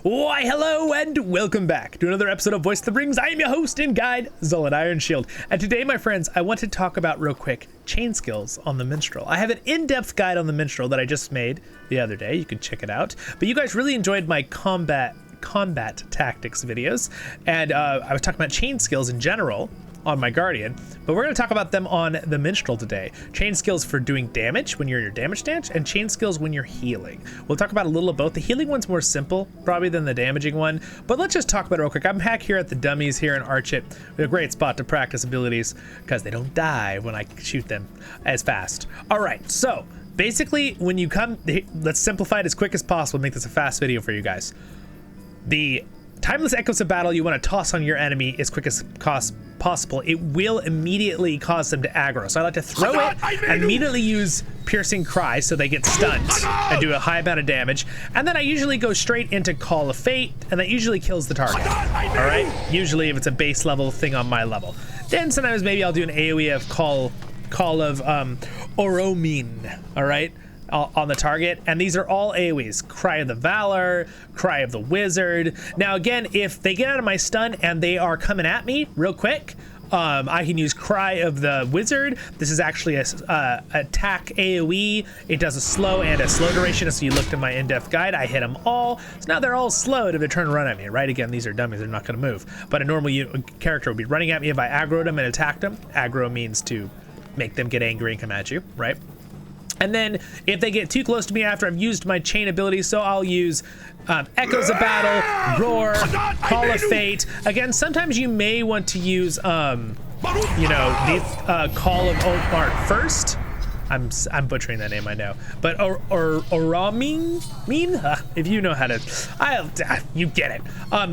Why, hello and welcome back to another episode of Voice of the Rings. I am your host and guide, Zollin Ironshield. And today, my friends, I want to talk about real quick chain skills on the Minstrel. I have an in-depth guide on the Minstrel that I just made the other day. You can check it out. But you guys really enjoyed my combat tactics videos. And I was talking about chain skills in general on my Guardian, but we're going to talk about them on the Minstrel today. Chain skills for doing damage when you're in your damage stance, and chain skills when you're healing. We'll talk about a little of both. The healing one's more simple probably than the damaging one, but let's just talk about it real quick. I'm back here at the dummies here in Archit. We have a great spot to practice abilities because they don't die when I shoot them as fast. All right, so basically when you come, let's simplify it as quick as possible, make this a fast video for you guys. The timeless echoes of battle you want to toss on your enemy as quick as possible. It will immediately cause them to aggro. So I like to throw it and immediately use piercing cry so they get stunned and do a high amount of damage. And then I usually go straight into Call of Fate, and that usually kills the target. All right? Usually if it's a base level thing on my level. Then sometimes maybe I'll do an AoE of Call of Oromin. All right? On the target, and these are all AoEs. Cry of the Valor, Cry of the Wizard. Now again, if they get out of my stun and they are coming at me real quick, I can use Cry of the Wizard. This is actually a attack AoE. It does a slow and a slow duration. So you looked at my in-depth guide, I hit them all. So now they're all slowed if they turn and run at me, right? Again, these are dummies, they're not gonna move. But a normal character would be running at me if I aggroed them and attacked them. Aggro means to make them get angry and come at you, right? And then if they get too close to me after I've used my chain abilities, so I'll use Echoes of Battle, Roar, Call of Fate. Again, sometimes you may want to use, Call of Oakmart first. I'm butchering that name, I know. But Oramin, if you know how to, you get it.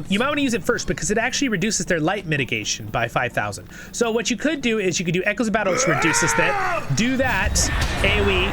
You might want to use it first because it actually reduces their light mitigation by 5,000. So what you could do is you could do Echoes of Battle, which reduces that. Do that, AoE,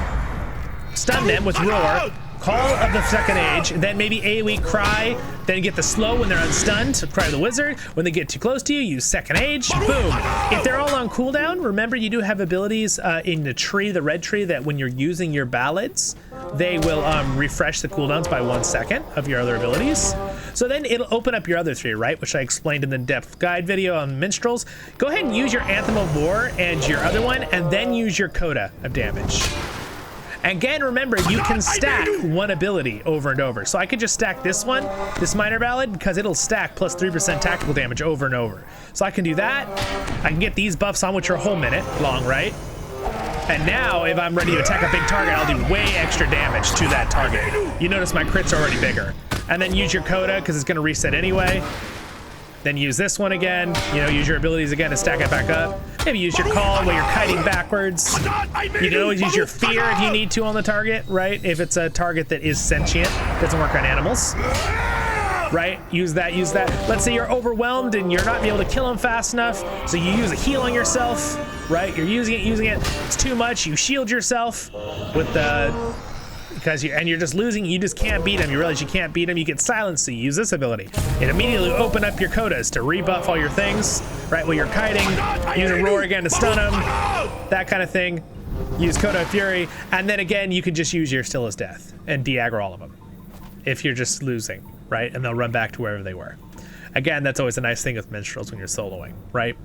stun them with Roar, Call of the Second Age, then maybe AoE Cry, then get the slow when they're unstunned, Cry of the Wizard. When they get too close to you, use Second Age, boom. If they're all on cooldown, remember you do have abilities in the tree, the red tree, that when you're using your ballads, they will refresh the cooldowns by 1 second of your other abilities. So then it'll open up your other three, right? Which I explained in the depth guide video on Minstrels. Go ahead and use your Anthem of War and your other one, and then use your Coda of damage. Again, remember, you can stack one ability over and over. So I could just stack this one, this Minor Ballad, because it'll stack plus 3% tactical damage over and over. So I can do that. I can get these buffs on, which are a whole minute long, right? And now, if I'm ready to attack a big target, I'll do way extra damage to that target. You notice my crits are already bigger. And then use your Coda, because it's going to reset anyway. Then use this one again, use your abilities again to stack it back up. Maybe use your Call while you're kiting backwards. You can always use your Fear if you need to on the target, right? If it's a target that is sentient, doesn't work on animals, right? Use that. Let's say you're overwhelmed and you're not able to kill them fast enough, so you use a heal on yourself, right? You're using it, it's too much, you shield yourself with the... because you're just losing, you just can't beat them. You realize you can't beat them, you get silenced, so you use this ability. It immediately open up your Codas to rebuff all your things, right? While you're kiting, use a Roar again to stun them, that kind of thing. Use Coda of Fury, and then again, you could just use your Still as Death and de-aggro all of them if you're just losing, right? And they'll run back to wherever they were. Again, that's always a nice thing with Minstrels when you're soloing, right?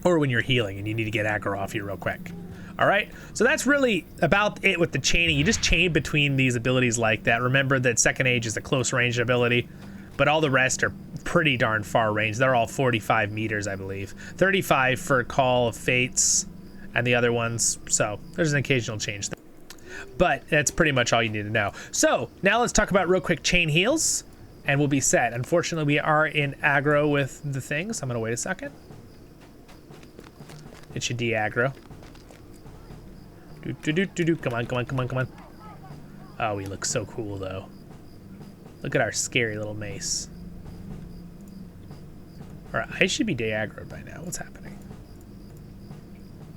Or when you're healing and you need to get aggro off you real quick. All right, so that's really about it with the chaining. You just chain between these abilities like that. Remember that Second Age is a close range ability, but all the rest are pretty darn far range. They're all 45 meters, I believe. 35 for Call of Fates and the other ones. So there's an occasional change there. But that's pretty much all you need to know. So now let's talk about real quick chain heals and we'll be set. Unfortunately, we are in aggro with the things. I'm gonna wait a second. It should de-aggro. Come on. Oh, we look so cool though. Look at our scary little mace. All right, I should be de-aggroed by now. What's happening?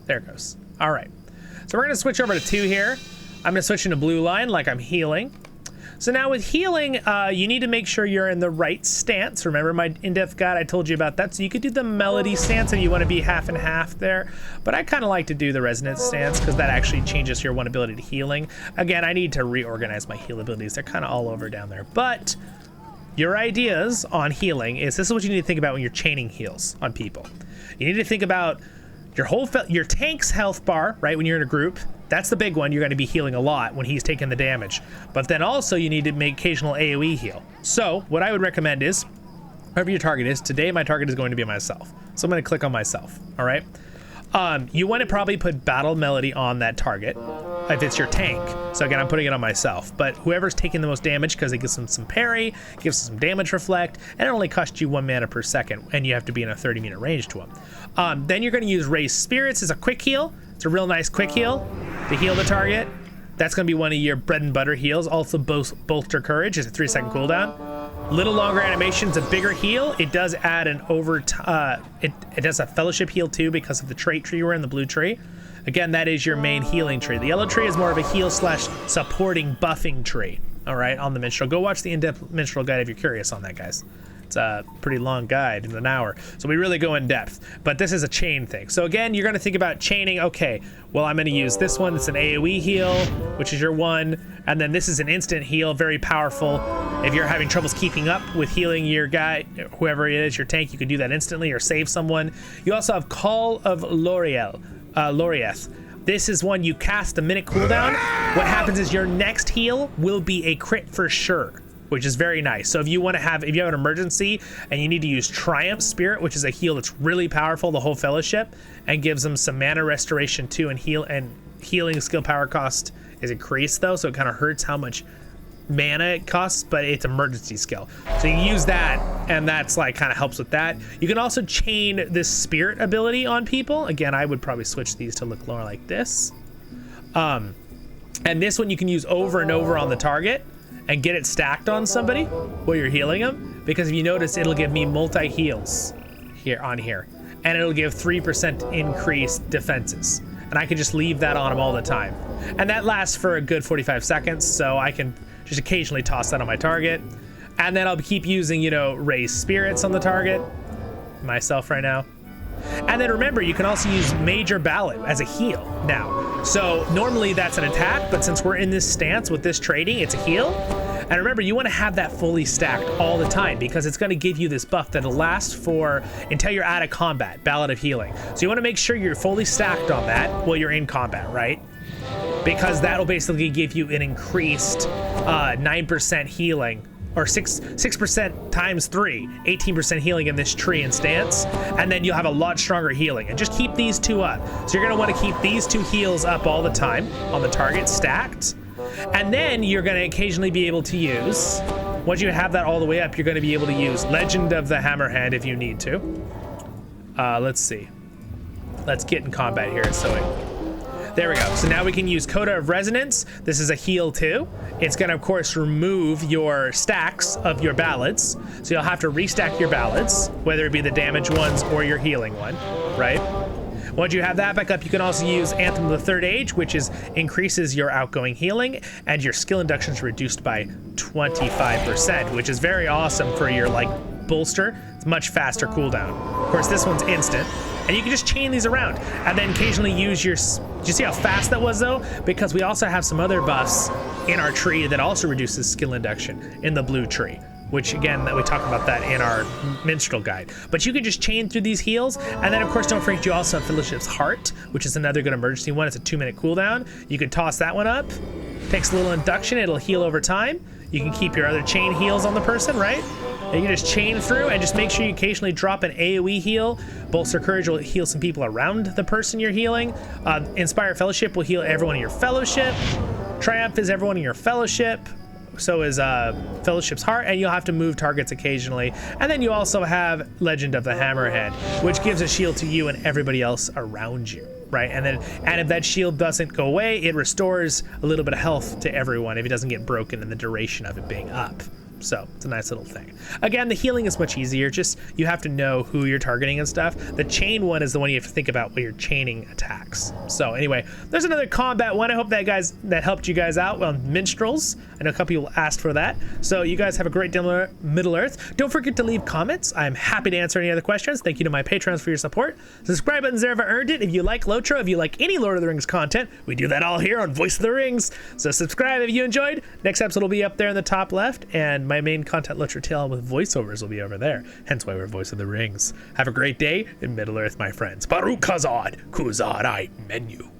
There it goes. All right, so we're gonna switch over to 2 here. I'm gonna switch into blue line like I'm healing. So now with healing, you need to make sure you're in the right stance. Remember my in-depth guide, I told you about that. So you could do the melody stance if you want to be half and half there. But I kind of like to do the resonance stance because that actually changes your one ability to healing. Again, I need to reorganize my heal abilities. They're kind of all over down there. But your ideas on healing is this is what you need to think about when you're chaining heals on people. You need to think about your tank's health bar, right? When you're in a group, that's the big one. You're going to be healing a lot when he's taking the damage. But then also you need to make occasional AoE heal. So what I would recommend is, whoever your target is, today my target is going to be myself. So I'm going to click on myself, all right? You want to probably put Battle Melody on that target if it's your tank. So again, I'm putting it on myself. But whoever's taking the most damage, because it gives them some parry, gives them some damage reflect, and it only costs you 1 mana per second, and you have to be in a 30-meter range to them. Then you're going to use Raised Spirits as a quick heal. It's a real nice quick heal to heal the target. That's going to be one of your bread and butter heals. Also, Bolster Courage is a 3-second cooldown. Little longer animations, a bigger heal. It does add an it does a fellowship heal too because of the trait tree we're in, the blue tree. Again, that is your main healing tree. The yellow tree is more of a heal / supporting buffing tree. All right, on the Minstrel. Go watch the in-depth Minstrel guide if you're curious on that, guys. It's a pretty long guide in an hour, so we really go in depth. But this is a chain thing. So again, you're going to think about chaining. Okay, well, I'm going to use this one. It's an AoE heal, which is your one, and then this is an instant heal, very powerful. If you're having troubles keeping up with healing your guy, whoever it is, your tank, you can do that instantly or save someone. You also have Call of Lorieth. This is one you cast a minute cooldown. What happens is your next heal will be a crit for sure, which is very nice. So if you have an emergency and you need to use Triumph Spirit, which is a heal that's really powerful, the whole fellowship, and gives them some mana restoration too, and healing skill power cost is increased though, so it kind of hurts how much mana it costs, but it's emergency skill. So you use that, and that's like kind of helps with that. You can also chain this spirit ability on people. Again, I would probably switch these to look more like this. And this one you can use over and over on the target and get it stacked on somebody while you're healing them, because if you notice, it'll give me multi-heals here, and it'll give 3% increased defenses. And I can just leave that on them all the time. And that lasts for a good 45 seconds, so I can just occasionally toss that on my target. And then I'll keep using, Raised Spirits on the target, myself right now. And then remember, you can also use Major Ballad as a heal now. So normally that's an attack, but since we're in this stance with this trading, it's a heal. And remember, you want to have that fully stacked all the time because it's going to give you this buff that'll last until you're out of combat, Ballad of Healing. So you want to make sure you're fully stacked on that while you're in combat, right? Because that'll basically give you an increased 9% healing, or 6% times 3, 18% healing in this tree and stance, and then you'll have a lot stronger healing. And just keep these two up. So you're going to want to keep these two heals up all the time on the target, stacked. And then you're going to occasionally be able to use, once you have that all the way up, you're going to be able to use Legend of the Hammerhand if you need to. Let's see. Let's get in combat here. There we go. So now we can use Coda of Resonance. This is a heal too. It's going to, of course, remove your stacks of your ballads. So you'll have to restack your ballads, whether it be the damage ones or your healing one, right? Once you have that back up, you can also use Anthem of the Third Age, which increases your outgoing healing, and your skill inductions reduced by 25%, which is very awesome for your bolster. It's much faster cooldown. Of course, this one's instant. And you can just chain these around and then occasionally use your... Do you see how fast that was though? Because we also have some other buffs in our tree that also reduces skill induction in the blue tree, which again, that we talk about that in our Minstrel guide. But you can just chain through these heals. And then of course, don't forget you also have Fellowship's Heart, which is another good emergency one. It's a 2-minute cooldown. You can toss that one up. Takes a little induction. It'll heal over time. You can keep your other chain heals on the person, right? And you can just chain through and just make sure you occasionally drop an AoE heal. Bolster Courage will heal some people around the person you're healing. Inspire Fellowship will heal everyone in your fellowship. Triumph is everyone in your fellowship. So is Fellowship's Heart, and you'll have to move targets occasionally. And then you also have Legend of the Hammerhead, which gives a shield to you and everybody else around you, right? And if that shield doesn't go away, it restores a little bit of health to everyone if it doesn't get broken in the duration of it being up. So it's a nice little thing. Again, the healing is much easier. Just you have to know who you're targeting and stuff. The chain one is the one you have to think about when you're chaining attacks. So anyway, there's another combat one. I hope that helped you guys out on Minstrels. and a couple people asked for that. So you guys have a great Middle Earth. Don't forget to leave comments. I'm happy to answer any other questions. Thank you to my patrons for your support. Subscribe button's there if I earned it. If you like LOTRO, if you like any Lord of the Rings content, we do that all here on Voice of the Rings. So subscribe if you enjoyed. Next episode will be up there in the top left, and my main content LOTRO tale with voiceovers will be over there. Hence why we're Voice of the Rings. Have a great day in Middle Earth, my friends. Baruch Kazad, Kuzad I Menu.